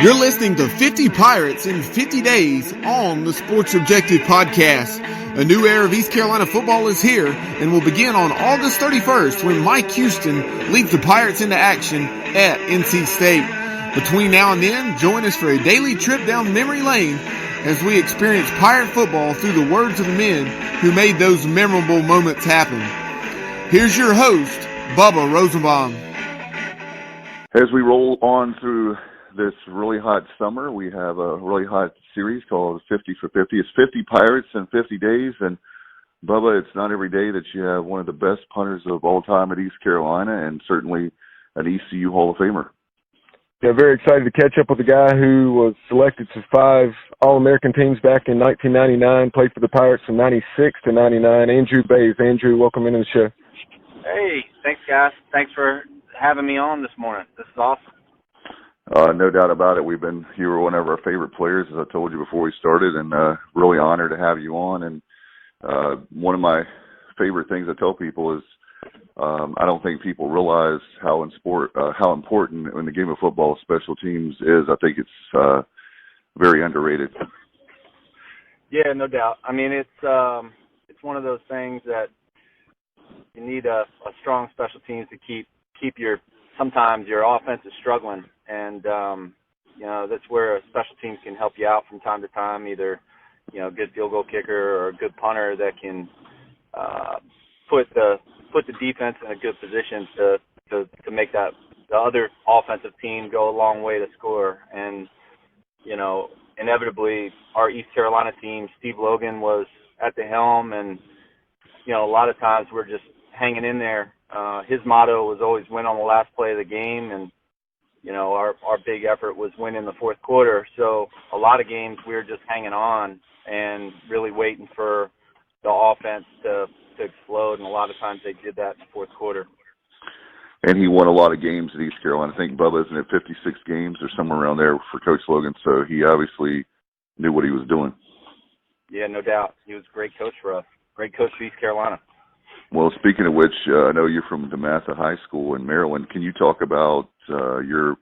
You're listening to 50 Pirates in 50 Days on the Sports Objective Podcast. A new era of East Carolina football is here and will begin on August 31st when Mike Houston leads the Pirates into action at NC State. Between now and then, join us for a daily trip down memory lane as we experience Pirate football through the words of the men who made those memorable moments happen. Here's your host, Bubba Rosenbaum. As we roll on through this really hot summer, we have a really hot series called 50 for 50. It's 50 Pirates in 50 days, and Bubba, it's not every day that you have one of the best punters of all time at East Carolina, and certainly an ECU Hall of Famer. Yeah, very excited to catch up with a guy who was selected to 5 All-American teams back in 1999, played for the Pirates from 96 to 99. Andrew Bays. Andrew, welcome into the show. Hey, thanks, guys. Thanks for having me on this morning. This is awesome. No doubt about it. You were one of our favorite players, as I told you before we started, and really honored to have you on. And one of my favorite things I tell people is I don't think people realize how important in the game of football special teams is. I think it's very underrated. Yeah, no doubt. I mean, it's one of those things that you need a strong special teams to keep sometimes your offense is struggling, and that's where a special teams can help you out from time to time, either a good field goal kicker or a good punter that can put the defense in a good position to make the other offensive team go a long way to score. And inevitably our East Carolina team, Steve Logan was at the helm, and a lot of times we're just hanging in there. His motto was always win on the last play of the game, and our big effort was win in the fourth quarter. So a lot of games we were just hanging on and really waiting for the offense to explode, and a lot of times they did that in the fourth quarter. And he won a lot of games at East Carolina. I think, Bubba, isn't it 56 games or somewhere around there for Coach Logan? So he obviously knew what he was doing. Yeah, no doubt. He was a great coach for us. Great coach for East Carolina. Well, speaking of which, I know you're from DeMatha High School in Maryland. Can you talk about your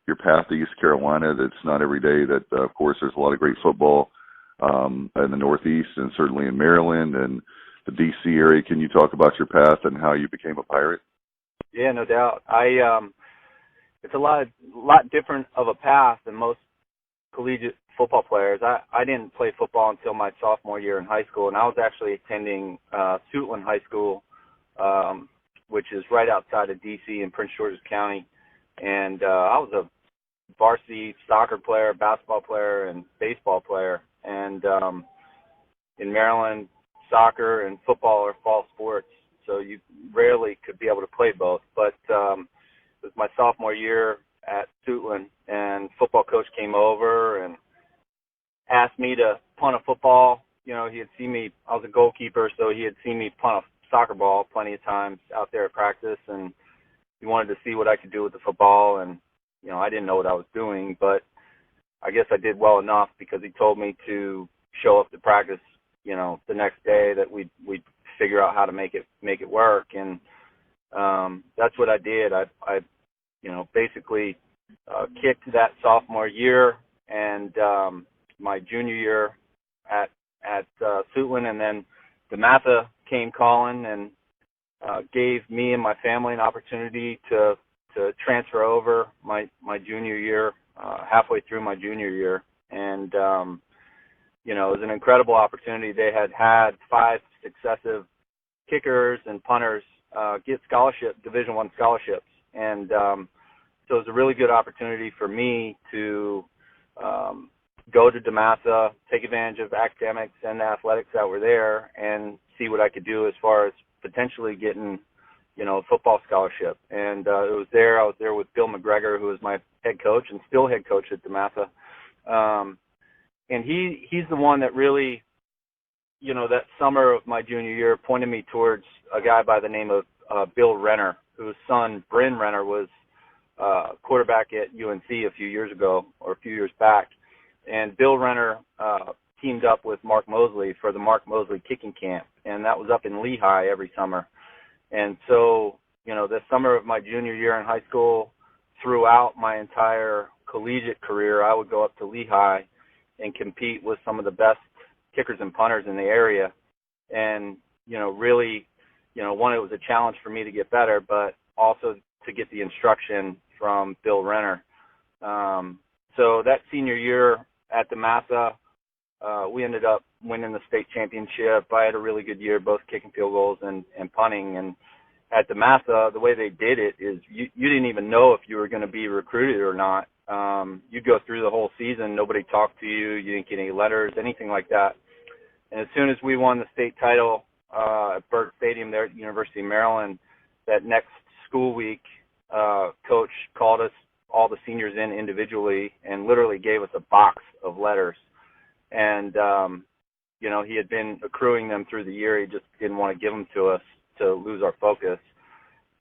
path to East Carolina? That's not every day that, of course, there's a lot of great football in the Northeast and certainly in Maryland and the D.C. area. Can you talk about your path and how you became a Pirate? Yeah, no doubt. It's a lot different of a path than most collegiate football players. I didn't play football until my sophomore year in high school, and I was actually attending Suitland High School, which is right outside of D.C. in Prince George's County. And I was a varsity soccer player, basketball player, and baseball player. And in Maryland, soccer and football are fall sports, so you rarely could be able to play both. But it was my sophomore year at Suitland, and football coach came over and asked me to punt a football. He had seen me, I was a goalkeeper, so he had seen me punt a soccer ball plenty of times out there at practice, and he wanted to see what I could do with the football. And, I didn't know what I was doing, but I guess I did well enough because he told me to show up to practice, the next day, that we'd figure out how to make it work. And that's what I did. I basically kicked that sophomore year and my junior year at Suitland, and then DeMatha came calling and gave me and my family an opportunity to transfer over my junior year, halfway through my junior year. And it was an incredible opportunity. They had 5 successive kickers and punters get Division I scholarships, and so it was a really good opportunity for me to go to DeMatha, take advantage of academics and the athletics that were there, and see what I could do as far as potentially getting, a football scholarship. And I was there with Bill McGregor, who was my head coach and still head coach at DeMatha. And he's the one that really, that summer of my junior year pointed me towards a guy by the name of Bill Renner, whose son, Bryn Renner, was quarterback at UNC a few years back. And Bill Renner teamed up with Mark Mosley for the Mark Mosley kicking camp, and that was up in Lehigh every summer. And so, the summer of my junior year in high school, throughout my entire collegiate career, I would go up to Lehigh and compete with some of the best kickers and punters in the area. And, really, one, it was a challenge for me to get better, but also to get the instruction from Bill Renner. So that senior year at the Massa, we ended up winning the state championship. I had a really good year, both kicking field goals and punting. And at the Massa, the way they did it is you didn't even know if you were going to be recruited or not. You'd go through the whole season, nobody talked to you, you didn't get any letters, anything like that. And as soon as we won the state title at Burt Stadium there at the University of Maryland, that next school week, coach called us, all the seniors in individually, and literally gave us a box of letters. And, he had been accruing them through the year. He just didn't want to give them to us to lose our focus.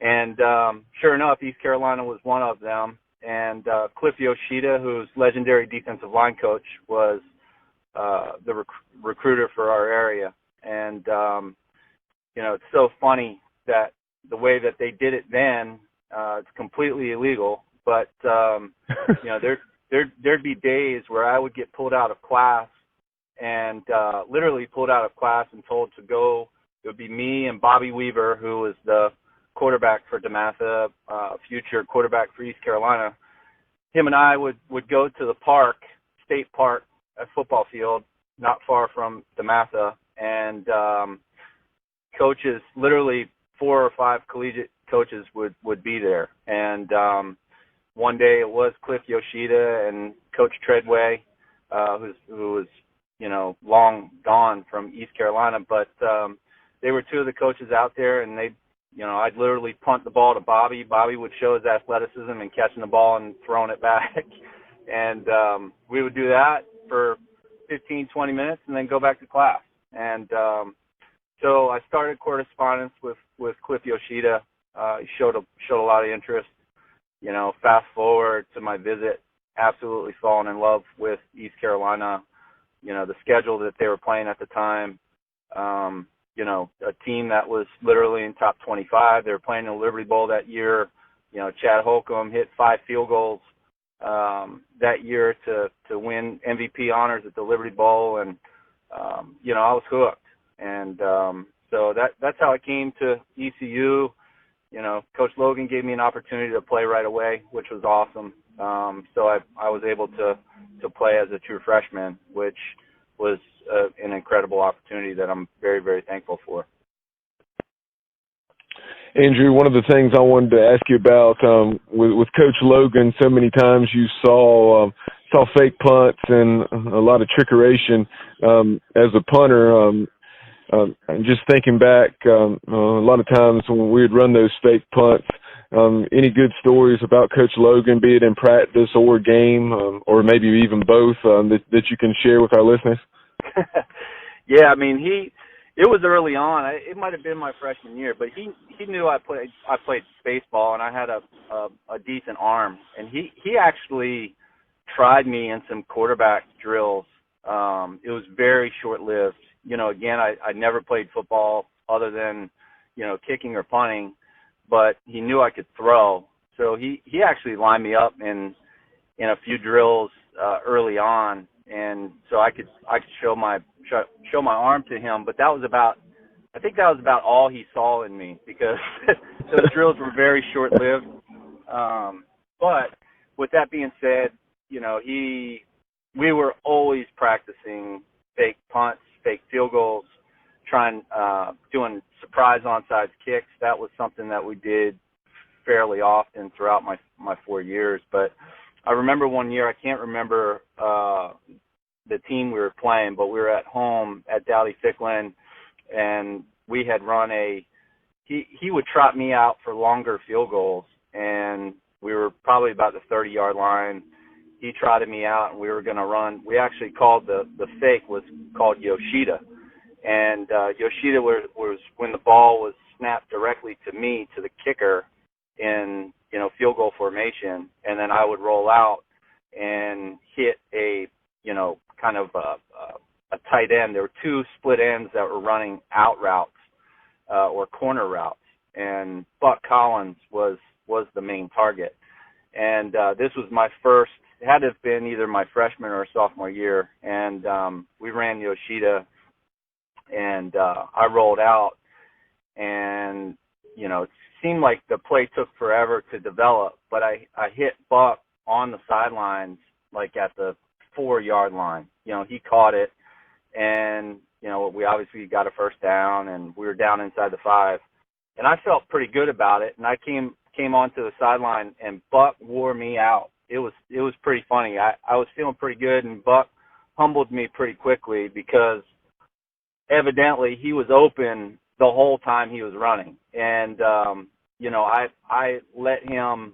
And sure enough, East Carolina was one of them. And Cliff Yoshida, who's legendary defensive line coach, was the recruiter for our area. And, it's so funny that the way that they did it then, it's completely illegal. But, there'd be days where I would get pulled out of class and literally pulled out of class and told to go. It would be me and Bobby Weaver, who was the quarterback for DeMatha, future quarterback for East Carolina. Him and I would go to the park, state park, a football field, not far from DeMatha, and coaches, literally 4 or 5 collegiate coaches would be there. And one day it was Cliff Yoshida and Coach Treadway, who was, long gone from East Carolina, but they were 2 of the coaches out there, and I'd literally punt the ball to Bobby. Bobby would show his athleticism in catching the ball and throwing it back. And we would do that for 15, 20 minutes and then go back to class. And so I started correspondence with Cliff Yoshida. He showed a lot of interest. Fast forward to my visit, absolutely fallen in love with East Carolina. The schedule that they were playing at the time, a team that was literally in top 25. They were playing in the Liberty Bowl that year. Chad Holcomb hit 5 field goals that year to win MVP honors at the Liberty Bowl. And, I was hooked. And so that's how I came to ECU. Coach Logan gave me an opportunity to play right away, which was awesome. So I was able to play as a true freshman, which was an incredible opportunity that I'm very, very thankful for. Andrew, one of the things I wanted to ask you about with Coach Logan, so many times you saw fake punts and a lot of trickeration as a punter. Just thinking back, a lot of times when we would run those fake punts, any good stories about Coach Logan, be it in practice or game, or maybe even both, that you can share with our listeners? Yeah, it was early on. It might have been my freshman year, but he knew I played baseball and I had a decent arm, and he actually tried me in some quarterback drills. It was very short-lived. Again, I never played football other than, kicking or punting, but he knew I could throw. So he actually lined me up in a few drills early on, and so I could show my arm to him. But I think that was about all he saw in me, because those drills were very short-lived. But with that being said, we were always practicing fake punts, fake field goals, doing surprise onside kicks. That was something that we did fairly often throughout my 4 years. But I remember one year, I can't remember the team we were playing, but we were at home at Dowdy-Ficklin, and we had run he would trot me out for longer field goals, and we were probably about the 30-yard line. He trotted me out, and we were going to run. We actually called the fake was called Yoshida. And Yoshida was when the ball was snapped directly to me, to the kicker, in field goal formation, and then I would roll out and hit a kind of a tight end. There were 2 split ends that were running out routes or corner routes, and Buck Collins was the main target. And this was my first, it had to have been either my freshman or sophomore year, and we ran Yoshida, and I rolled out, and, it seemed like the play took forever to develop, but I hit Buck on the sidelines, like at the 4-yard line. He caught it, and, we obviously got a first down, and we were down inside the 5. And I felt pretty good about it, and I came onto the sideline, and Buck wore me out. It was pretty funny. I was feeling pretty good, and Buck humbled me pretty quickly because evidently he was open the whole time he was running. And, I let him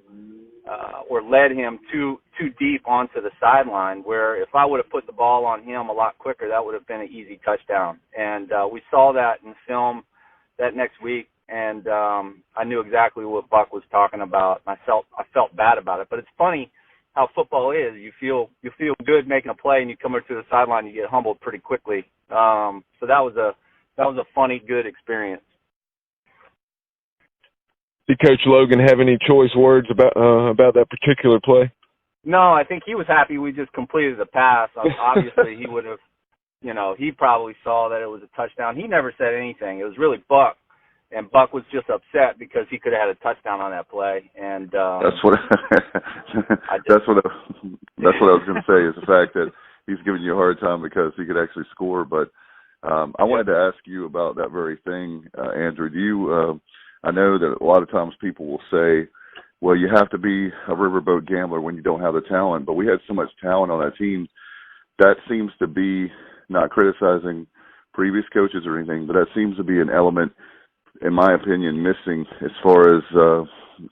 led him too deep onto the sideline, where if I would have put the ball on him a lot quicker, that would have been an easy touchdown. And we saw that in film that next week, and I knew exactly what Buck was talking about. I felt bad about it, but it's funny how football is. You feel good making a play, and you come over to the sideline, you get humbled pretty quickly. So that was a funny, good experience. Did Coach Logan have any choice words about that particular play? No, I think he was happy we just completed the pass. Obviously, he would have, he probably saw that it was a touchdown. He never said anything. It was really Buck, and Buck was just upset because he could have had a touchdown on that play. And that's what I was going to say, is the fact that he's giving you a hard time because he could actually score. But I wanted to ask you about that very thing, Andrew. Do you? I know that a lot of times people will say, well, you have to be a riverboat gambler when you don't have the talent. But we had so much talent on that team. That seems to be, not criticizing previous coaches or anything, but that seems to be an element, in my opinion, missing as far as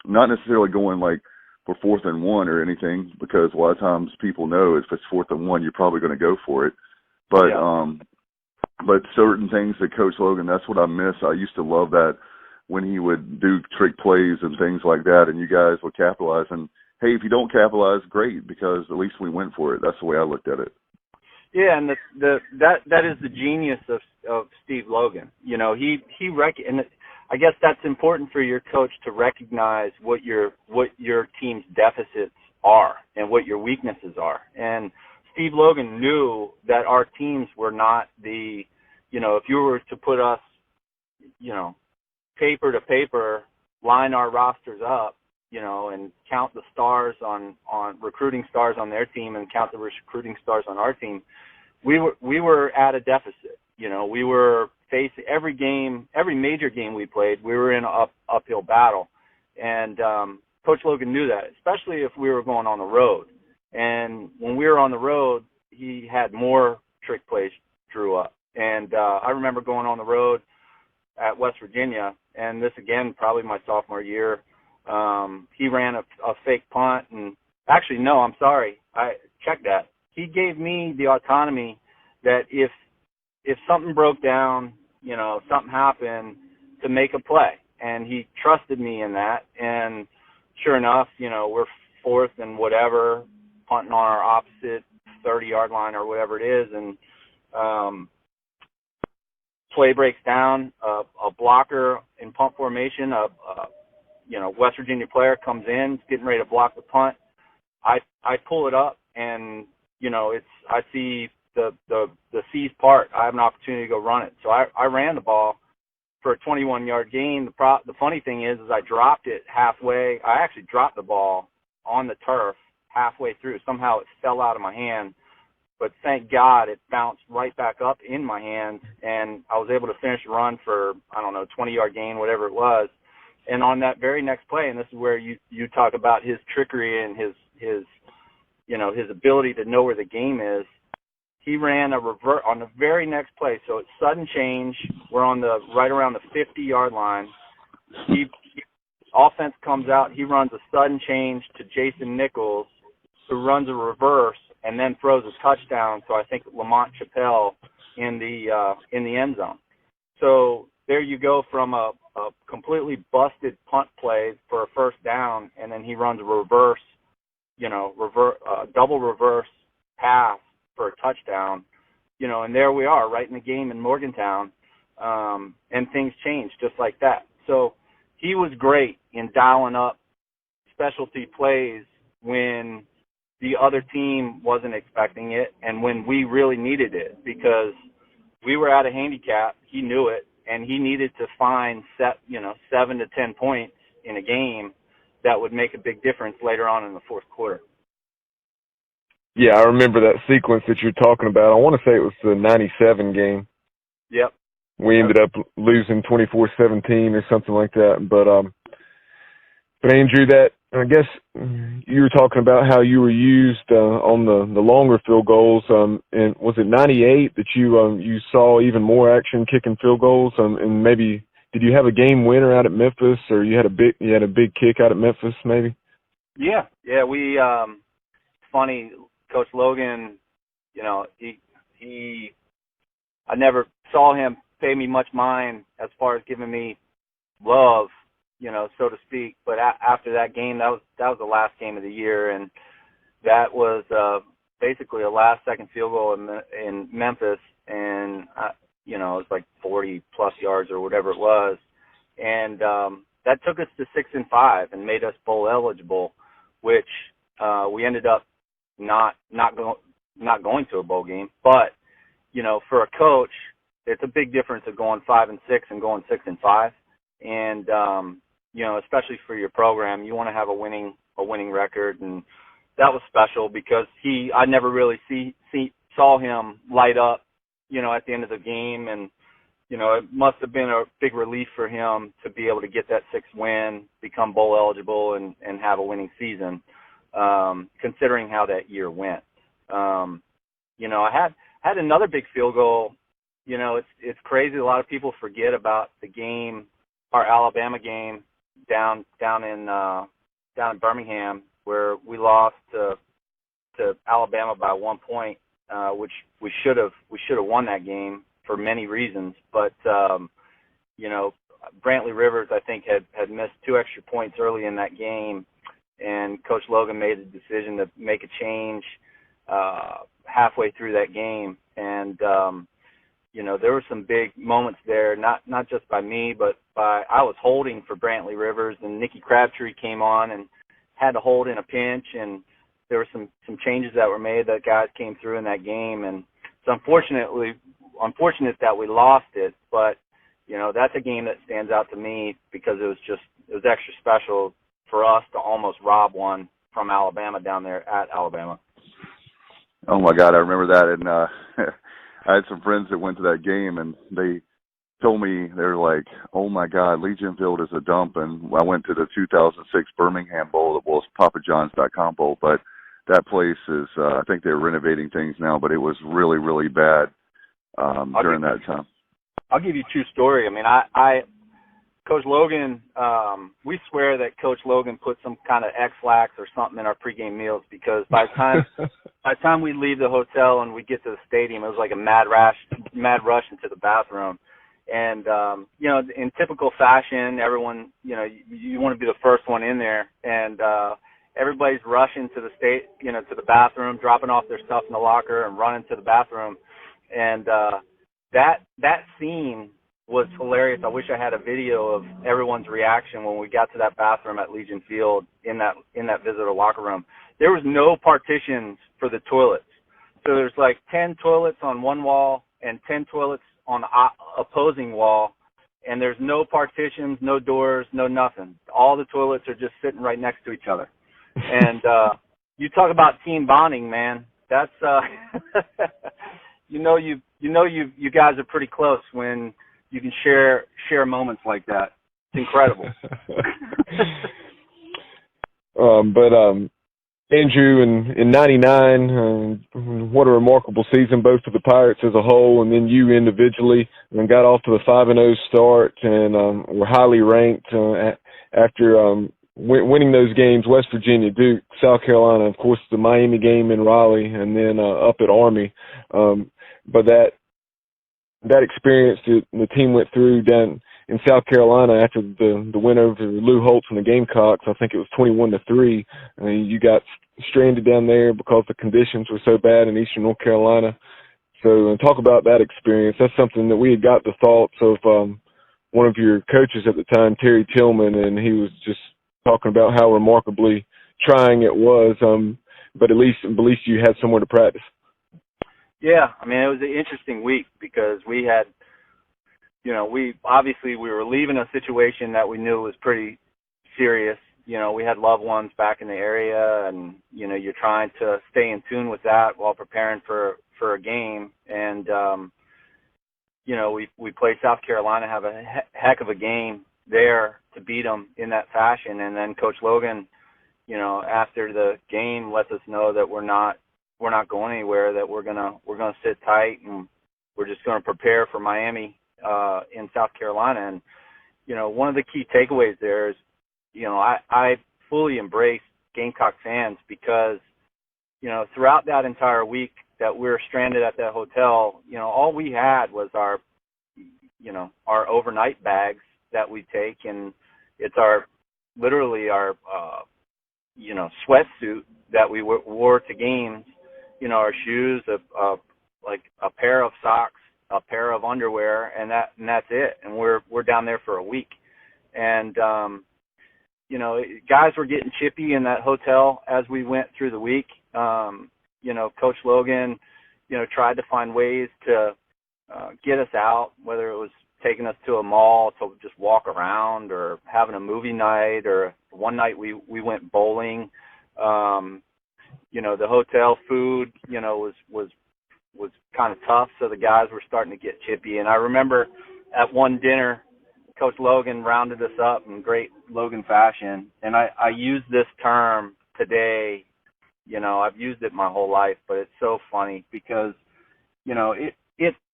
not necessarily going like for 4th and 1 or anything, because a lot of times people know if it's 4th and 1, you're probably going to go for it. But but certain things that Coach Logan, that's what I miss. I used to love that when he would do trick plays and things like that, and you guys would capitalize. And, hey, if you don't capitalize, great, because at least we went for it. That's the way I looked at it. Yeah, and that is the genius of Steve Logan. And I guess that's important for your coach to recognize what your team's deficits are and what your weaknesses are. And Steve Logan knew that our teams were not the, if you were to put us, paper to paper, line our rosters up, and count the stars on recruiting stars on their team and count the recruiting stars on our team, we were at a deficit. We were facing every major game we played, we were in an uphill battle. And Coach Logan knew that, especially if we were going on the road. And when we were on the road, he had more trick plays drew up. And I remember going on the road at West Virginia, and this again, probably my sophomore year, he ran a fake punt, and actually, no, I'm sorry, I checked that. He gave me the autonomy that if something broke down, something happened, to make a play, and he trusted me in that. And sure enough, we're 4th and whatever, punting on our opposite 30-yard line or whatever it is, and play breaks down, a blocker in punt formation, West Virginia player comes in, getting ready to block the punt. I pull it up, and I see the C's part. I have an opportunity to go run it, so I ran the ball for a 21-yard gain. The funny thing is I dropped it halfway. I actually dropped the ball on the turf halfway through. Somehow it fell out of my hand. But thank God it bounced right back up in my hands, and I was able to finish the run for, 20-yard gain, whatever it was. And on that very next play, and this is where you talk about his trickery and his ability to know where the game is, he ran a revert on the very next play. So it's sudden change. We're on right around the 50-yard line. Offense comes out. He runs a sudden change to Jason Nichols, who runs a reverse and then throws a touchdown to, I think, Lamont Chappelle in the end zone. So there you go from a completely busted punt play for a first down, and then he runs a reverse, double reverse pass for a touchdown, and there we are right in the game in Morgantown, and things change just like that. So he was great in dialing up specialty plays when the other team wasn't expecting it and when we really needed it, because we were at a handicap. He knew it, and he needed to find 7 to 10 points in a game that would make a big difference later on in the fourth quarter. Yeah, I remember that sequence that you're talking about. I want to say it was the 97 game. Yep. We ended up losing 24-17 or something like that. But Andrew, that I guess you were talking about how you were used on the longer field goals. And was it 98 that you saw even more action kicking field goals? And maybe did you have a game winner out at Memphis, or you had a big kick out at Memphis maybe? Yeah. We funny. Coach Logan, I never saw him pay me much mind as far as giving me love, so to speak. But after that game, that was the last game of the year, and that was basically a last-second field goal in Memphis, and it was like 40-plus yards or whatever it was, and that took us to 6-5 and made us bowl eligible, which we ended up not going to a bowl game. But for a coach, it's a big difference of going 5-6 and going 6-5, and especially for your program, you want to have a winning record, and that was special because I never really saw him light up, at the end of the game, and it must have been a big relief for him to be able to get that 6th win, become bowl eligible, and have a winning season. Considering how that year went. I had another big field goal. It's crazy. A lot of people forget about the game, our Alabama game down in Birmingham, where we lost to Alabama by 1 point, which we should have won that game for many reasons. But Brantley Rivers, I think, had missed 2 extra points early in that game. And Coach Logan made a decision to make a change halfway through that game. And, there were some big moments there, not just by me, but I was holding for Brantley Rivers, and Nicky Crabtree came on and had to hold in a pinch. And there were some changes that were made that guys came through in that game. And it's unfortunate that we lost it. But, that's a game that stands out to me because it was extra special for us to almost rob one from Alabama down there at Alabama. Oh my God, I remember that, and I had some friends that went to that game, and they told me, they're like, "Oh my God, Legion Field is a dump." And I went to the 2006 Birmingham Bowl, that was PapaJohns.com Bowl, but that place is, I think they're renovating things now, but it was really, really bad during that time. I'll give you a true story. I mean, Coach Logan, we swear that Coach Logan put some kind of X-Lax or something in our pregame meals, because by the time we leave the hotel and we get to the stadium, it was like a mad rush into the bathroom. And, in typical fashion, everyone, you want to be the first one in there, and everybody's rushing to to the bathroom, dropping off their stuff in the locker and running to the bathroom. And that scene was hilarious. I wish I had a video of everyone's reaction when we got to that bathroom at Legion Field in that visitor locker room. There was no partitions for the toilets. So there's like 10 toilets on one wall and 10 toilets on the opposing wall, and there's no partitions, no doors, no nothing. All the toilets are just sitting right next to each other. And you talk about team bonding, man. That's you guys are pretty close when you can share moments like that. It's incredible. Andrew, in '99, what a remarkable season, both for the Pirates as a whole, and then you individually, and got off to a 5-0 start, and were highly ranked after winning those games: West Virginia, Duke, South Carolina, of course, the Miami game in Raleigh, and then up at Army. But that experience that the team went through down in South Carolina after the win over Lou Holtz and the Gamecocks, I think it was 21-3. You got stranded down there because the conditions were so bad in Eastern North Carolina. So talk about that experience. That's something that we had got the thoughts of one of your coaches at the time, Terry Tillman, and he was just talking about how remarkably trying it was. But at least you had somewhere to practice. Yeah, I mean, it was an interesting week because we had, we were leaving a situation that we knew was pretty serious. We had loved ones back in the area, and, you're trying to stay in tune with that while preparing for a game. And, we played South Carolina, have a heck of a game there to beat them in that fashion. And then Coach Logan, after the game lets us know that we're not going anywhere, that we're gonna sit tight and we're just going to prepare for Miami in South Carolina. And, one of the key takeaways there is, I fully embrace Gamecock fans because, throughout that entire week that we were stranded at that hotel, all we had was our overnight bags that we take, and it's literally our sweatsuit that we wore to games, our shoes, like a pair of socks, a pair of underwear, and that's it. And we're down there for a week. And, guys were getting chippy in that hotel as we went through the week. Coach Logan, tried to find ways to get us out, whether it was taking us to a mall to just walk around or having a movie night, or one night we went bowling. The hotel food, was kind of tough, so the guys were starting to get chippy. And I remember at one dinner, Coach Logan rounded us up in great Logan fashion, and I use this term today. I've used it my whole life, but it's so funny because,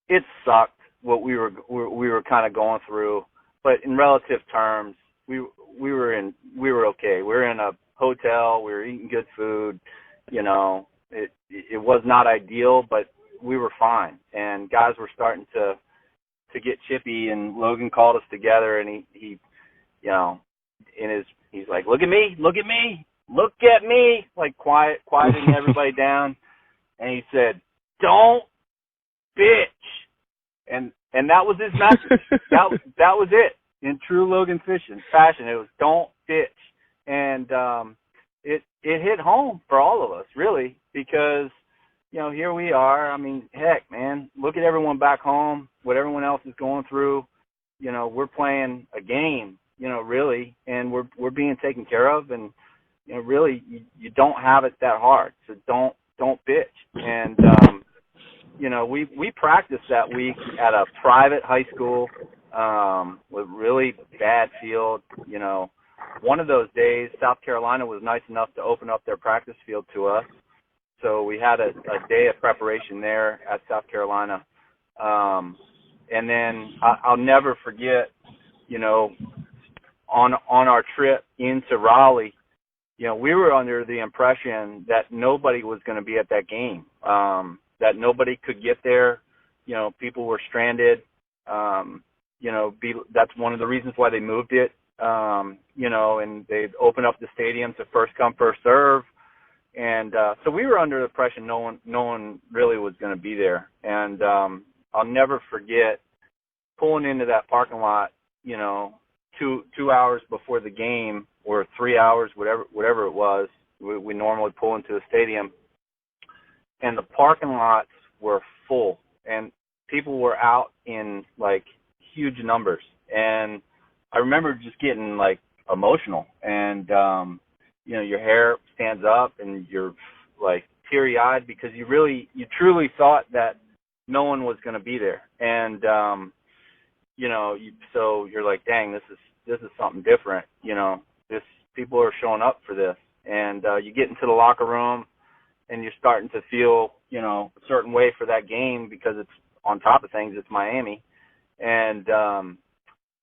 it sucked what we were kind of going through, but in relative terms, we were okay. We were in a hotel, we were eating good food. It was not ideal, but we were fine. And guys were starting to get chippy, and Logan called us together, and he he's like, look at me, like quieting everybody down. And he said, don't bitch. And that was his message. that was it. In true Logan fashion, it was don't bitch. And it hit home for all of us, really, because here we are. I mean, heck, man, look at everyone back home, what everyone else is going through. We're playing a game, really, and we're being taken care of, and really, you don't have it that hard, so don't bitch. And we practiced that week at a private high school with really bad field. One of those days, South Carolina was nice enough to open up their practice field to us. So we had a day of preparation there at South Carolina. And then I'll never forget, on our trip into Raleigh, we were under the impression that nobody was going to be at that game, that nobody could get there. People were stranded. That's one of the reasons why they moved it, and they opened up the stadium to first come, first serve. And so we were under the impression no one really was going to be there. And I'll never forget pulling into that parking lot, 2 hours before the game, or 3 hours, whatever it was. We normally pull into the stadium, and the parking lots were full, and people were out in like huge numbers. And I remember just getting like emotional, and your hair stands up and you're like teary-eyed because you truly thought that no one was going to be there. And, so you're like, dang, this is something different. People are showing up for this. And you get into the locker room and you're starting to feel, a certain way for that game because it's, on top of things, it's Miami. And,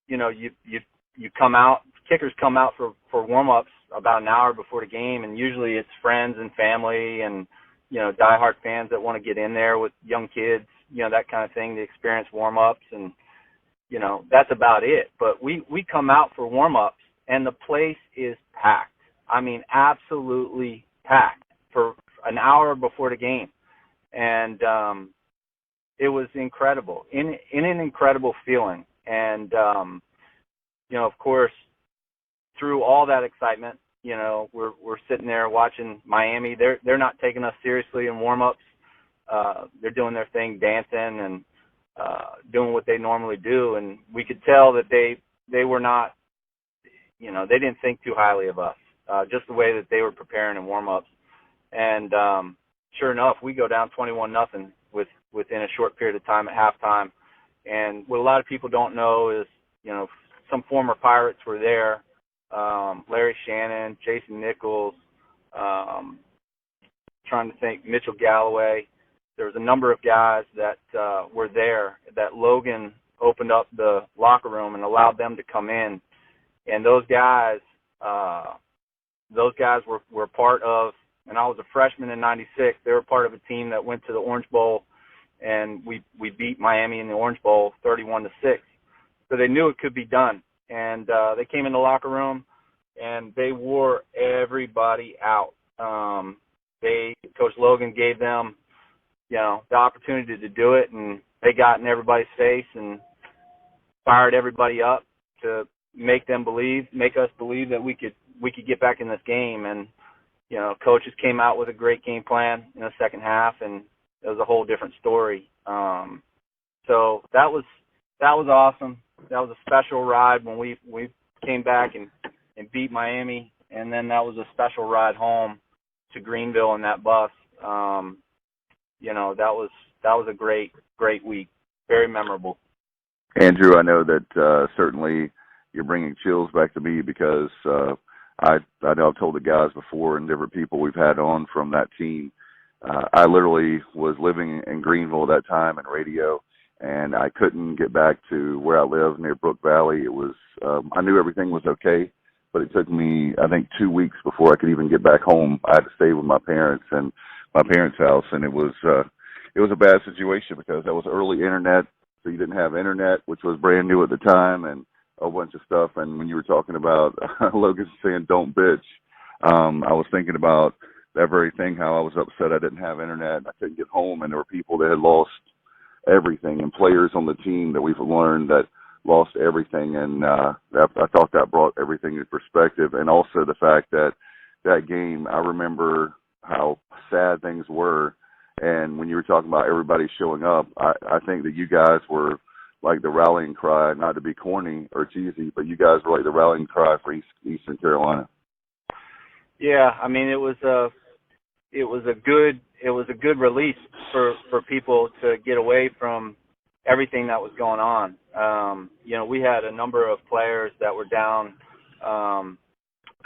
you come out, kickers come out for warm-ups about an hour before the game, and usually it's friends and family and, diehard fans that want to get in there with young kids, that kind of thing, to experience warm-ups, and, that's about it. But we come out for warm-ups, and the place is packed. I mean, absolutely packed for an hour before the game. And it was incredible, in an incredible feeling. And, of course, through all that excitement, we're sitting there watching Miami. They're not taking us seriously in warm-ups. They're doing their thing, dancing and doing what they normally do. And we could tell that they were not, they didn't think too highly of us, just the way that they were preparing in warm-ups. And sure enough, we go down 21-0 within a short period of time at halftime. And what a lot of people don't know is, some former Pirates were there. Larry Shannon, Jason Nichols, trying to think, Mitchell Galloway. There was a number of guys that were there that Logan opened up the locker room and allowed them to come in. And those guys were part of, and I was a freshman in '96, they were part of a team that went to the Orange Bowl, and we beat Miami in the Orange Bowl 31-6. So they knew it could be done. And they came in the locker room, and they wore everybody out. Coach Logan gave them, the opportunity to do it, and they got in everybody's face and fired everybody up to make us believe that we could get back in this game. And coaches came out with a great game plan in the second half, and it was a whole different story. So that was awesome. That was a special ride when we came back and beat Miami, and then that was a special ride home to Greenville in that bus. That was a great week, very memorable. Andrew, I know that certainly you're bringing chills back to me because I know I've told the guys before and different people we've had on from that team. I literally was living in Greenville at that time in radio, and I couldn't get back to where I live near Brook Valley. It was I knew everything was okay, but it took me, I think, 2 weeks before I could even get back home. I had to stay with my parents and my parents' house, and it was a bad situation because that was early internet, so you didn't have internet, which was brand new at the time, and a whole bunch of stuff. And when you were talking about Logan saying "don't bitch," I was thinking about that very thing, how I was upset I didn't have internet and I couldn't get home, and there were people that had lost everything, and players on the team that we've learned that lost everything, and I thought that brought everything into perspective. And also the fact that game, I remember how sad things were, and when you were talking about everybody showing up, I think that you guys were like the rallying cry, not to be corny or cheesy, but you guys were like the rallying cry for Eastern Carolina. Yeah, I mean, it was a good release for people to get away from everything that was going on. We had a number of players that were down,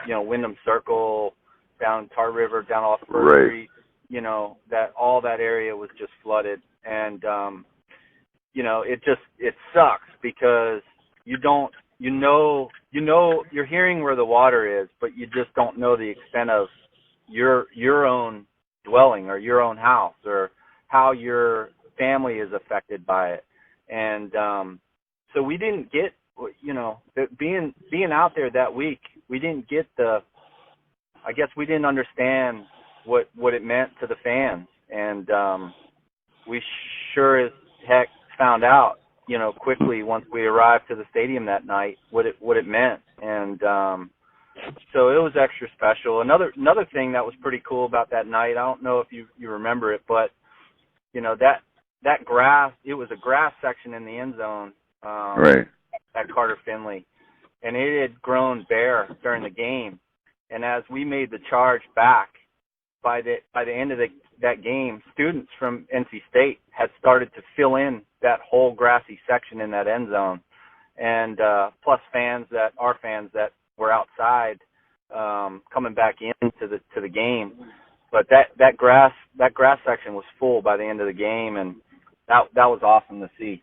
Wyndham Circle, down Tar River, down off First Street. That all that area was just flooded, and it sucks because you're hearing where the water is, but you just don't know the extent of your own dwelling or your own house or how your family is affected by it. And so we didn't get, being out there that week, we didn't get we didn't understand what it meant to the fans. And we sure as heck found out, quickly once we arrived to the stadium that night, what it meant. And so it was extra special. Another thing that was pretty cool about that night, I don't know if you remember it, but that grass, it was a grass section in the end zone at Carter Finley, and it had grown bare during the game. And as we made the charge back, by the end of that game, students from NC State had started to fill in that whole grassy section in that end zone, and plus fans that were outside coming back into the game. But that grass section was full by the end of the game, and that was awesome to see.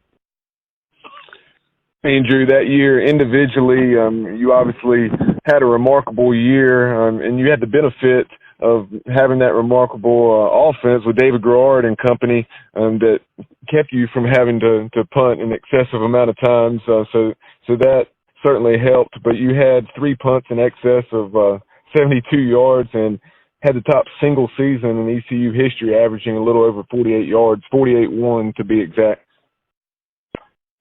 Andrew, that year individually, you obviously had a remarkable year, and you had the benefit of having that remarkable offense with David Garrard and company that kept you from having to punt an excessive amount of times. So that certainly helped. But you had 3 punts in excess of 72 yards and had the top single season in ECU history, averaging a little over 48 yards, 48-1 to be exact.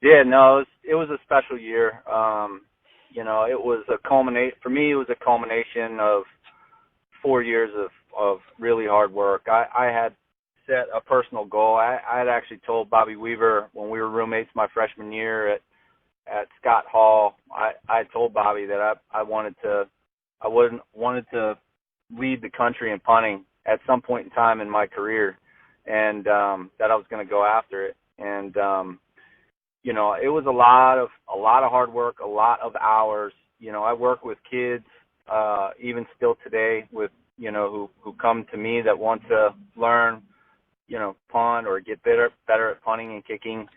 Yeah, no, was a special year. It was for me, it was a culmination of 4 years of really hard work. I had set a personal goal. I had actually told Bobby Weaver when we were roommates my freshman year at Scott Hall, I told Bobby that I wanted to lead the country in punting at some point in time in my career, and that I was going to go after it. And it was a lot of hard work, a lot of hours. I work with kids even still today with who come to me that want to learn punt or get better at punting and kicking,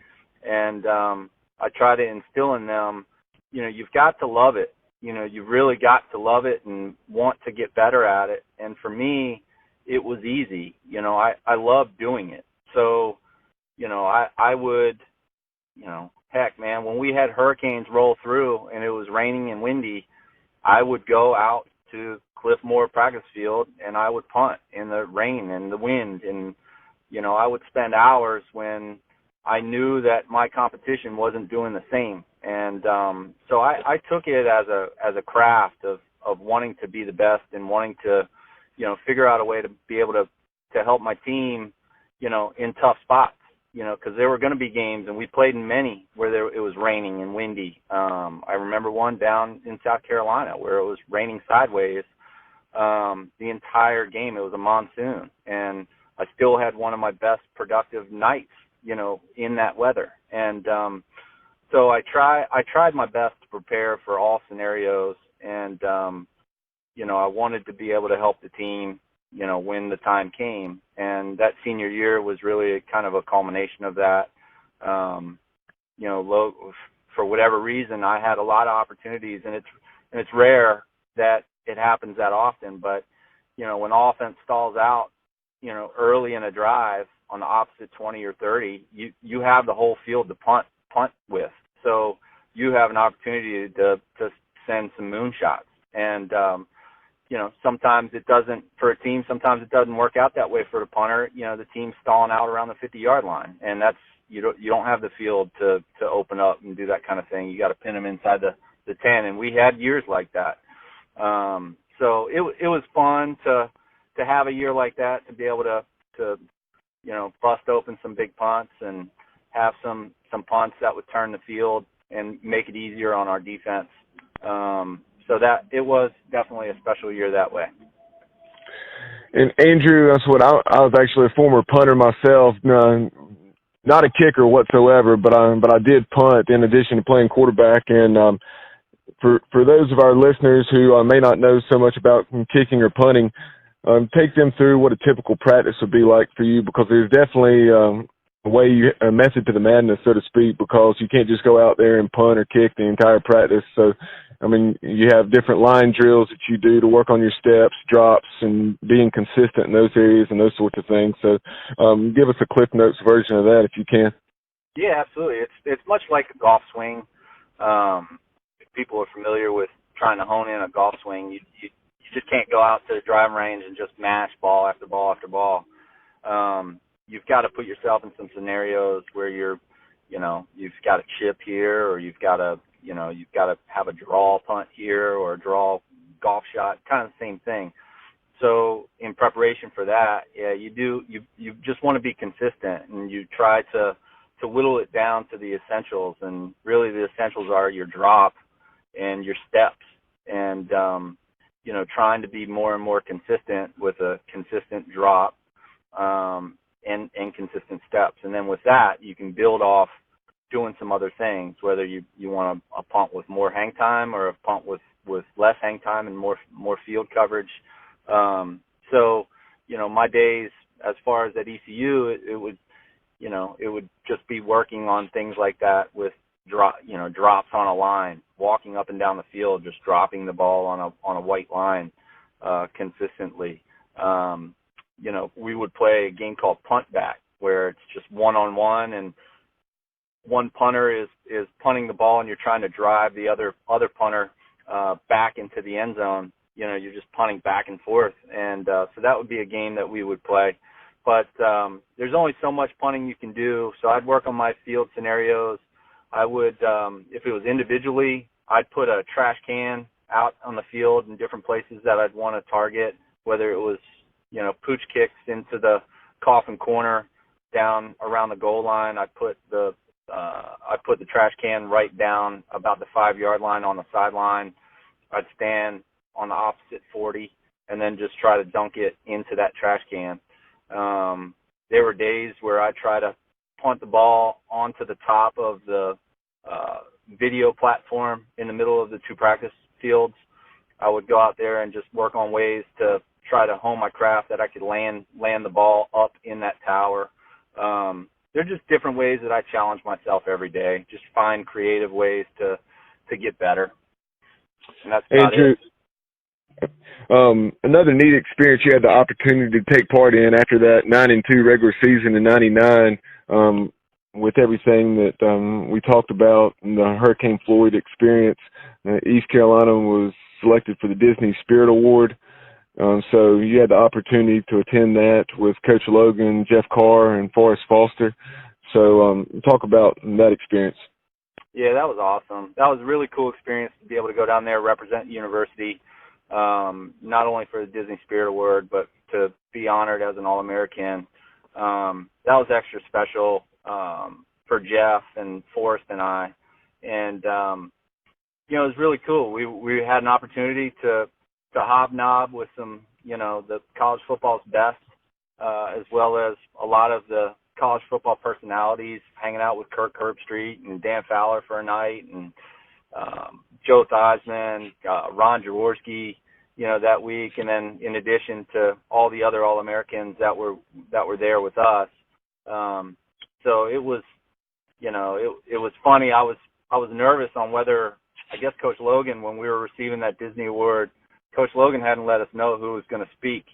and I try to instill in them, you've got to love it. You've really got to love it and want to get better at it. And for me, it was easy. I love doing it. So, I would, heck, man, when we had hurricanes roll through and it was raining and windy, I would go out to Cliff Moore practice field and I would punt in the rain and the wind. And, I would spend hours when I knew that my competition wasn't doing the same. And so I took it as a craft of wanting to be the best and wanting to, figure out a way to be able to help my team, in tough spots, because there were going to be games, and we played in many where it was raining and windy. I remember one down in South Carolina where it was raining sideways the entire game. It was a monsoon, and I still had one of my best productive nights, in that weather. And so I tried my best to prepare for all scenarios, and I wanted to be able to help the team, when the time came. And that senior year was really kind of a culmination of that. For whatever reason, I had a lot of opportunities, and it's rare that it happens that often. But when offense stalls out, early in a drive on the opposite 20 or 30, you have the whole field to punt with. So you have an opportunity to send some moonshots. And sometimes it doesn't for a team. Sometimes it doesn't work out that way for the punter. The team's stalling out around the 50-yard line, and that's you don't have the field to open up and do that kind of thing. You got to pin them inside the 10, and we had years like that. So it was fun to have a year like that, to be able to bust open some big punts and have some punts that would turn the field and make it easier on our defense. So that it was definitely a special year that way. And Andrew, that's what I was actually a former punter myself, not a kicker whatsoever, but I did punt in addition to playing quarterback. And for those of our listeners who may not know so much about kicking or punting, take them through what a typical practice would be like for you, because there's definitely a method to the madness, so to speak, because you can't just go out there and punt or kick the entire practice. So, you have different line drills that you do to work on your steps, drops, and being consistent in those areas and those sorts of things. So give us a Cliff Notes version of that if you can. Yeah, absolutely. It's much like a golf swing. If people are familiar with trying to hone in a golf swing, you just can't go out to the driving range and just mash ball after ball after ball. You've got to put yourself in some scenarios where you've got a chip here, or you've got to have a draw punt here or a draw golf shot, kind of the same thing. So in preparation for that, you just want to be consistent, and you try to whittle it down to the essentials. And really the essentials are your drop and your steps, and trying to be more and more consistent with a consistent drop and consistent steps. And then with that, you can build off doing some other things, whether you want a punt with more hang time or a punt with less hang time and more field coverage. So my days as far as at ECU, it would just be working on things like that with drops on a line, walking up and down the field, just dropping the ball on a white line consistently. We would play a game called punt back, where it's just one-on-one, and one punter is punting the ball, and you're trying to drive the other punter back into the end zone. You're just punting back and forth, and so that would be a game that we would play. But there's only so much punting you can do, so I'd work on my field scenarios I would, if it was individually, I'd put a trash can out on the field in different places that I'd want to target, whether it was, pooch kicks into the coffin corner down around the goal line. I'd put the trash can right down about the 5-yard line on the sideline. I'd stand on the opposite 40 and then just try to dunk it into that trash can. There were days where I'd try to punt the ball onto the top of the video platform in the middle of the 2 practice fields. I would go out there and just work on ways to try to hone my craft that I could land the ball up in that tower. They're just different ways that I challenge myself every day, just find creative ways to get better. And that's about Andrew, it. Another neat experience you had the opportunity to take part in after that 9-2 regular season in '99, with everything that we talked about, the Hurricane Floyd experience. East Carolina was selected for the Disney Spirit Award. So you had the opportunity to attend that with Coach Logan, Jeff Carr, and Forrest Foster. So talk about that experience. Yeah, that was awesome. That was a really cool experience to be able to go down there, represent the university, not only for the Disney Spirit Award, but to be honored as an All-American. That was extra special for Jeff and Forrest and I. And, it was really cool. We had an opportunity to hobnob with some, the college football's best, as well as a lot of the college football personalities, hanging out with Kirk Herbstreit and Dan Fowler for a night, and Joe Theismann, Ron Jaworski, that week, and then in addition to all the other All-Americans that were there with us. So it was, it was funny. I was nervous on whether, I guess Coach Logan, when we were receiving that Disney award, Coach Logan hadn't let us know who was going to speak,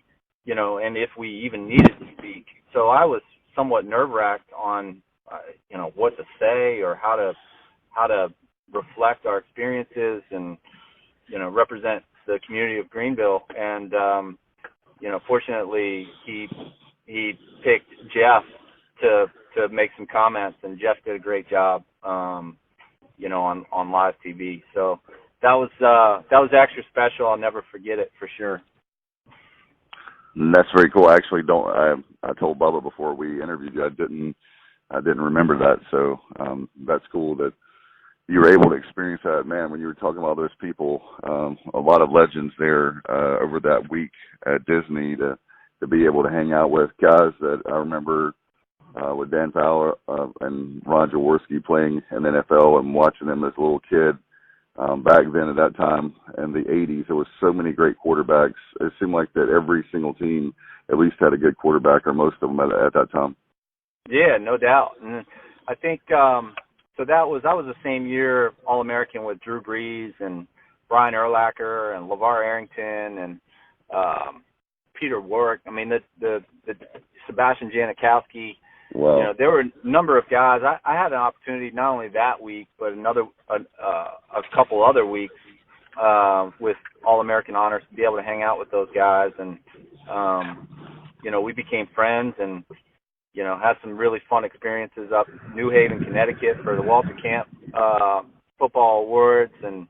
and if we even needed to speak. So I was somewhat nerve-wracked on, what to say or how to reflect our experiences and, represent the community of Greenville. And, fortunately, he picked Jeff to make some comments, and Jeff did a great job, on live TV. So that was extra special. I'll never forget it for sure. That's very cool. I actually I told Bubba before we interviewed you, I didn't remember that. So that's cool that you were able to experience that. Man, when you were talking about those people, a lot of legends there over that week at Disney to be able to hang out with guys that I remember with Dan Fowler and Ron Jaworski playing in the NFL and watching them as a little kid. Back then at that time in the 80s, there was so many great quarterbacks. It seemed like that every single team at least had a good quarterback, or most of them at that time. Yeah, no doubt. And I think so that was the same year All-American with Drew Brees and Brian Urlacher and LeVar Arrington and Peter Warwick. I mean, the Sebastian Janikowski. Wow. There were a number of guys. I had an opportunity not only that week, but a couple other weeks with All-American honors to be able to hang out with those guys. And, we became friends and, had some really fun experiences up in New Haven, Connecticut for the Walter Camp football awards and,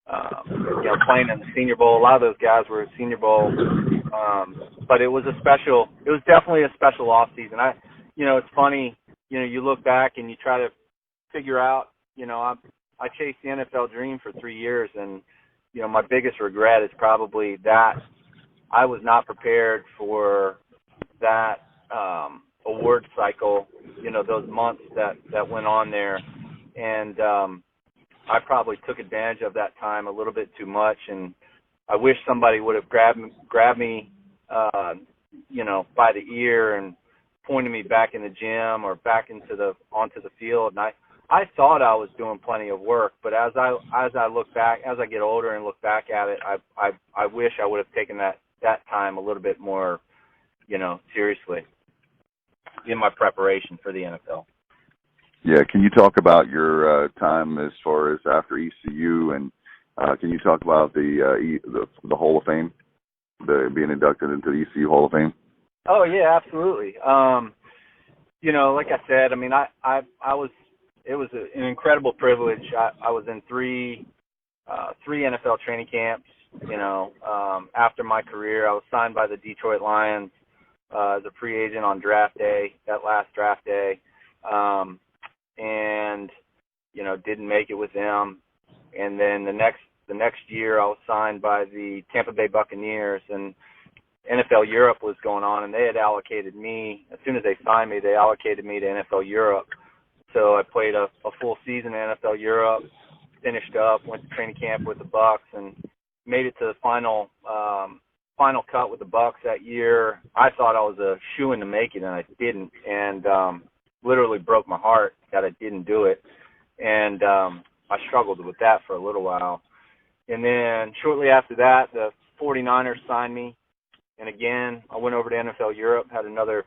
playing in the Senior Bowl. A lot of those guys were at Senior Bowl. But it was definitely a special off season. It's funny, you look back and you try to figure out, I chased the NFL dream for 3 years, and, my biggest regret is probably that I was not prepared for that award cycle, those months that went on there. And I probably took advantage of that time a little bit too much, and I wish somebody would have grabbed me, by the ear and pointed me back in the gym or back onto the field. And I thought I was doing plenty of work, but as I look back, as I get older and look back at it, I wish I would have taken that time a little bit more, seriously in my preparation for the NFL. Yeah, can you talk about your time as far as after ECU, and can you talk about the Hall of Fame, being inducted into the ECU Hall of Fame? Oh yeah, absolutely. Like I said, I mean, I was an incredible privilege. I was in three NFL training camps. After my career, I was signed by the Detroit Lions as a free agent on draft day, that last draft day, and didn't make it with them. And then the next year, I was signed by the Tampa Bay Buccaneers, and NFL Europe was going on, and they had allocated me. As soon as they signed me, they allocated me to NFL Europe. So I played a full season in NFL Europe, finished up, went to training camp with the Bucs, and made it to the final cut with the Bucs that year. I thought I was a shoo-in to make it, and I didn't, and literally broke my heart that I didn't do it. And I struggled with that for a little while. And then shortly after that, the 49ers signed me. And again, I went over to NFL Europe, had another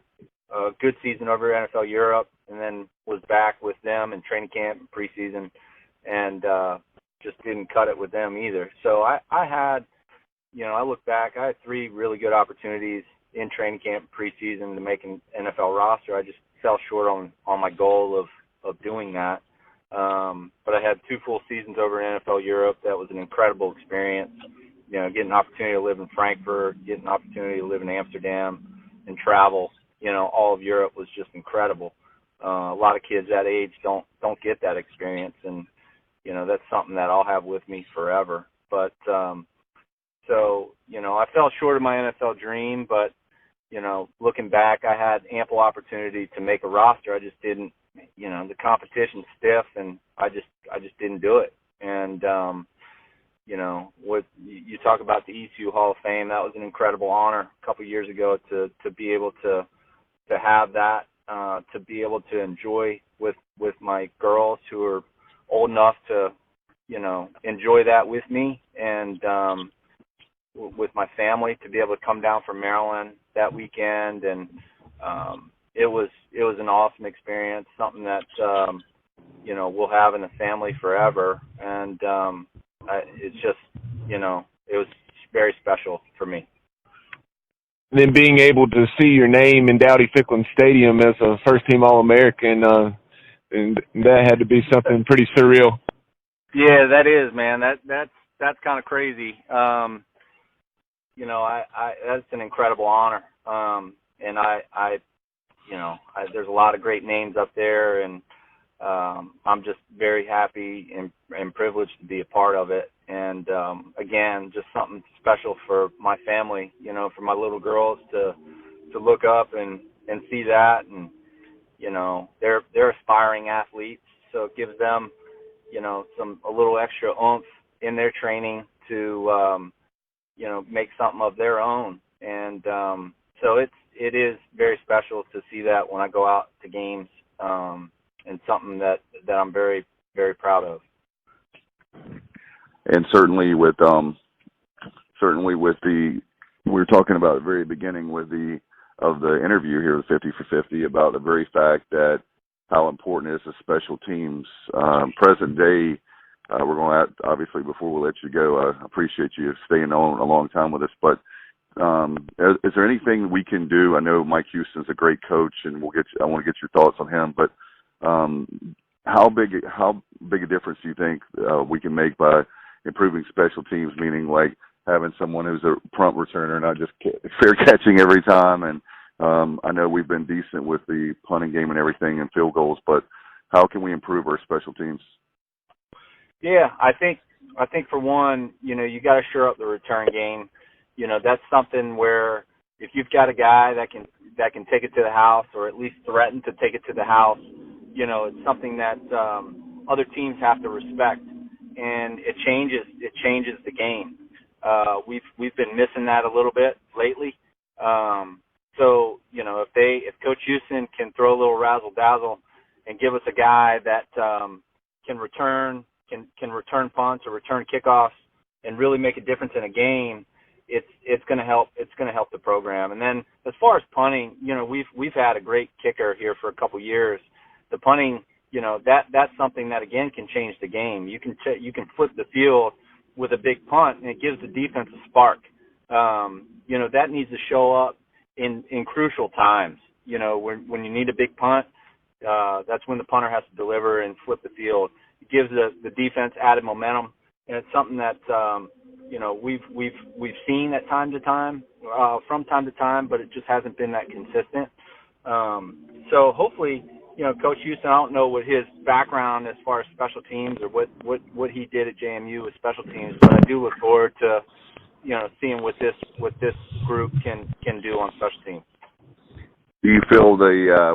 good season over at NFL Europe, and then was back with them in training camp and preseason, and just didn't cut it with them either. So I had, I look back, I had 3 really good opportunities in training camp and preseason to make an NFL roster. I just fell short on my goal of doing that. But I had 2 full seasons over in NFL Europe. That was an incredible experience. Getting an opportunity to live in Frankfurt, getting an opportunity to live in Amsterdam and travel, all of Europe was just incredible. A lot of kids that age don't get that experience, and, that's something that I'll have with me forever. But, I fell short of my NFL dream, but, looking back, I had ample opportunity to make a roster. I just didn't, the competition's stiff, and I just didn't do it. And, what you talk about the ECU Hall of Fame, that was an incredible honor a couple of years ago to be able to have that, to be able to enjoy with my girls who are old enough to, enjoy that with me, and with my family, to be able to come down from Maryland that weekend. And it was an awesome experience, something that, we'll have in the family forever. And it's just, it was very special for me. And then being able to see your name in Dowdy-Ficklen Stadium as a first-team All-American, and that had to be something pretty surreal. Yeah, that is, man. That's kind of crazy. That's an incredible honor. And there's a lot of great names up there, and I'm just very happy and privileged to be a part of it. And again, just something special for my family, for my little girls to look up and see that. And they're aspiring athletes, so it gives them a little extra oomph in their training to make something of their own. And so it is very special to see that when I go out to games, and something that I'm very, very proud of. And certainly with the, we were talking about at the very beginning of the interview here with 50 for 50 about the very fact that how important it is to special teams. Present day, we're going to, obviously, before we let you go, I appreciate you staying on a long time with us, but is there anything we can do? I know Mike Houston's a great coach, and I want to get your thoughts on him, but how big a difference do you think we can make by improving special teams, meaning like having someone who's a punt returner, not just fair catching every time? And I know we've been decent with the punting game and everything and field goals, but how can we improve our special teams? Yeah, I think for one, you got to shore up the return game. That's something where if you've got a guy that can take it to the house, or at least threaten to take it to the house, it's something that other teams have to respect, and it changes the game. We've been missing that a little bit lately. So if Coach Houston can throw a little razzle dazzle and give us a guy that can return punts or return kickoffs and really make a difference in a game, it's going to help. It's going to help the program. And then as far as punting, we've had a great kicker here for a couple years. The punting, that's something that again can change the game. You can flip the field with a big punt, and it gives the defense a spark. That needs to show up in crucial times. When you need a big punt, That's when the punter has to deliver and flip the field. It gives the defense added momentum, and it's something that we've seen at time to time, from time to time, but it just hasn't been that consistent. So hopefully, Coach Houston, I don't know what his background as far as special teams or what he did at JMU with special teams, but I do look forward to seeing what this group can do on special teams. Do you feel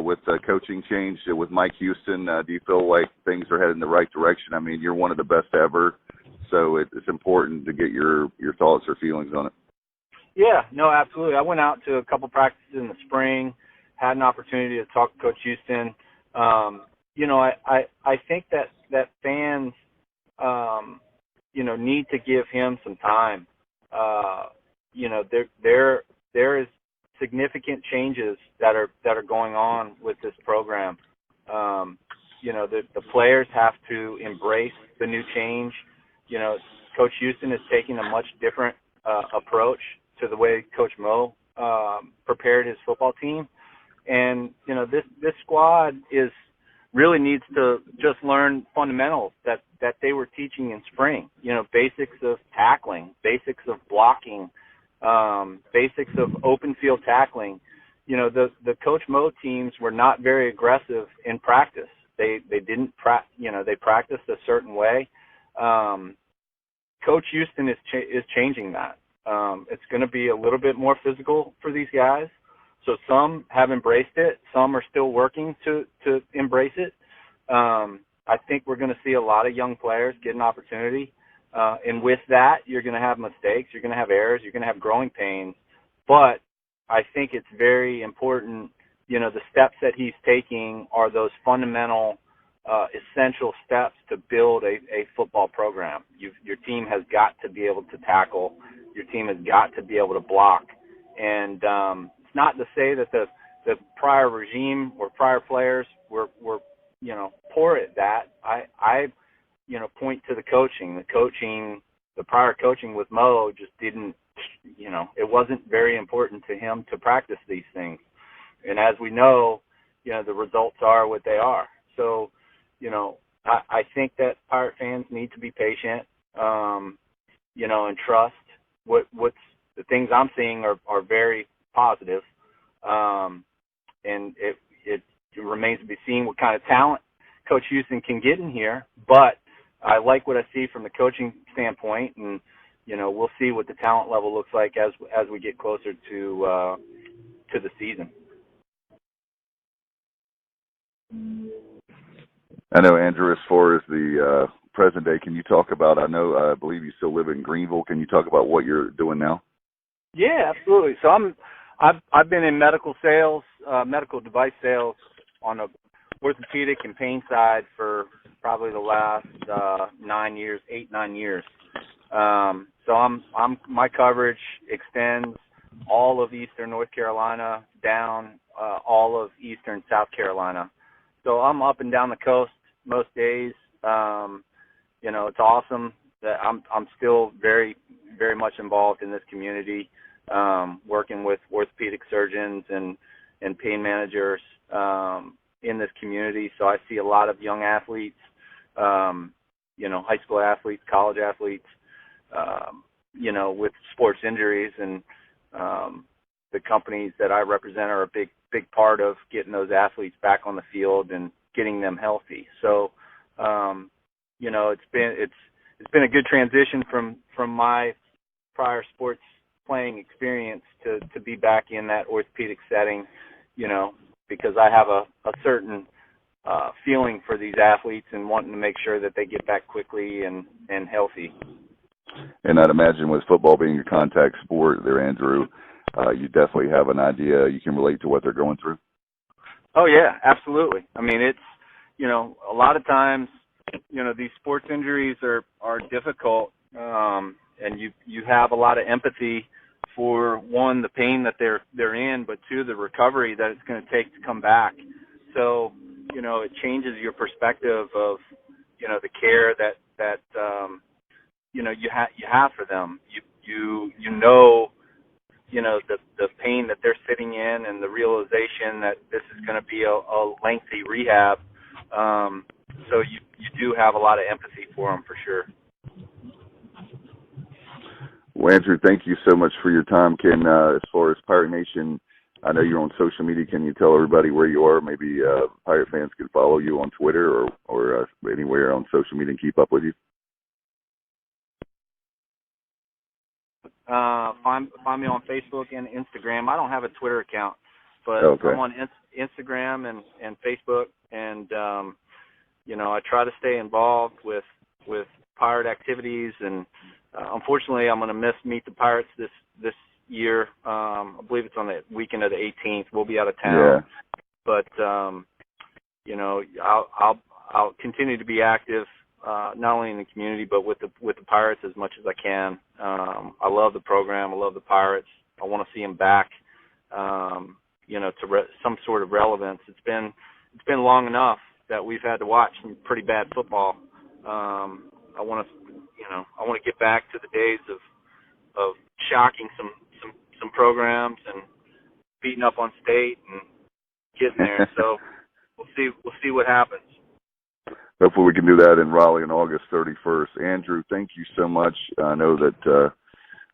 with the coaching change with Mike Houston, do you feel like things are heading in the right direction? I mean, you're one of the best ever, so it's important to get your thoughts or feelings on it. Yeah, no, absolutely. I went out to a couple practices in the spring, had an opportunity to talk to Coach Houston. I think that fans, need to give him some time. There is significant changes that are going on with this program. The players have to embrace the new change. Coach Houston is taking a much different approach to the way Coach Mo prepared his football team. And, this squad really needs to just learn fundamentals that they were teaching in spring, basics of tackling, basics of blocking, basics of open field tackling. The Coach Mo teams were not very aggressive in practice. They didn't they practiced a certain way. Coach Houston is changing that. It's going to be a little bit more physical for these guys. So some have embraced it. Some are still working to embrace it. I think we're going to see a lot of young players get an opportunity. And with that, you're going to have mistakes. You're going to have errors. You're going to have growing pains. But I think it's very important, the steps that he's taking are those fundamental, essential steps to build a football program. Your team has got to be able to tackle. Your team has got to be able to block. And it's not to say that the prior regime or prior players were poor at that. I point to the coaching. The prior coaching with Mo just didn't, it wasn't very important to him to practice these things. And as we know, the results are what they are. So, I think that Pirate fans need to be patient, and trust what's the things I'm seeing are very positive. And it remains to be seen what kind of talent Coach Houston can get in here, but I like what I see from the coaching standpoint, and we'll see what the talent level looks like as we get closer to the season. I know, Andrew, as far as the present day, can you talk about, I believe you still live in Greenville. Can you talk about what you're doing now? Yeah, absolutely. So I've been in medical sales, medical device sales on the orthopedic and pain side for probably the last 9 years. So my coverage extends all of eastern North Carolina down all of eastern South Carolina. So I'm up and down the coast most days. It's awesome that I'm still very, very much involved in this community, working with orthopedic surgeons and pain managers in this community. So I see a lot of young athletes, high school athletes, college athletes, with sports injuries, and the companies that I represent are a big part of getting those athletes back on the field and getting them healthy. So, it's been a good transition from my prior sports playing experience to be back in that orthopedic setting, because I have a certain feeling for these athletes and wanting to make sure that they get back quickly and healthy. And I'd imagine with football being a contact sport there, Andrew, you definitely have an idea. You can relate to what they're going through. Oh, yeah, absolutely. I mean, it's, a lot of times, these sports injuries are difficult, and you have a lot of empathy for, one, the pain that they're in, but two, the recovery that it's going to take to come back. So, it changes your perspective of, the care that you have for them. the pain that they're sitting in and the realization that this is going to be a lengthy rehab. So you do have a lot of empathy for them for sure. Well, Andrew, thank you so much for your time. Ken, as far as Pirate Nation, I know you're on social media. Can you tell everybody where you are? Maybe Pirate fans can follow you on Twitter or anywhere on social media and keep up with you. Find me on Facebook and Instagram. I don't have a Twitter account, but okay. I'm on Instagram and Facebook, and I try to stay involved with Pirate activities. And unfortunately, I'm going to miss Meet the Pirates this year. I believe it's on the weekend of the 18th. We'll be out of town, but I'll continue to be active. Not only in the community, but with the Pirates as much as I can. I love the program. I love the Pirates. I want to see them back, to some sort of relevance. It's been long enough that we've had to watch some pretty bad football. I want to get back to the days of shocking some programs and beating up on state and getting there. So we'll see what happens. Hopefully we can do that in Raleigh on August 31st. Andrew, thank you so much. I know that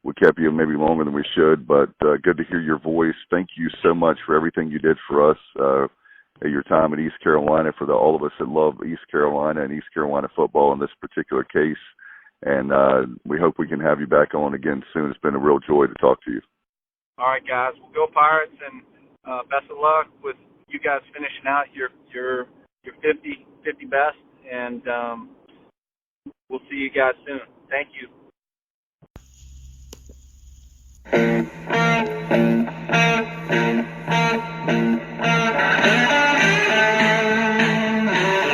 we kept you maybe longer than we should, but good to hear your voice. Thank you so much for everything you did for us at your time in East Carolina, for all of us that love East Carolina and East Carolina football in this particular case. And we hope we can have you back on again soon. It's been a real joy to talk to you. All right, guys. Well, go Pirates, and best of luck with you guys finishing out your 50 best. And we'll see you guys soon. Thank you.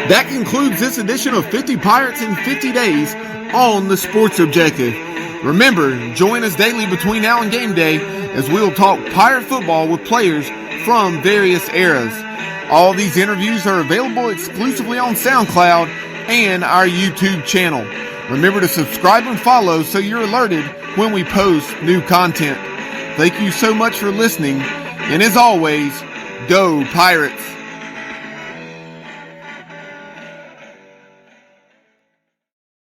That concludes this edition of 50 Pirates in 50 Days on the Sports Objective. Remember, join us daily between now and game day as we'll talk Pirate football with players from various eras. All these interviews are available exclusively on SoundCloud and our YouTube channel. Remember to subscribe and follow so you're alerted when we post new content. Thank you so much for listening, and as always, go Pirates!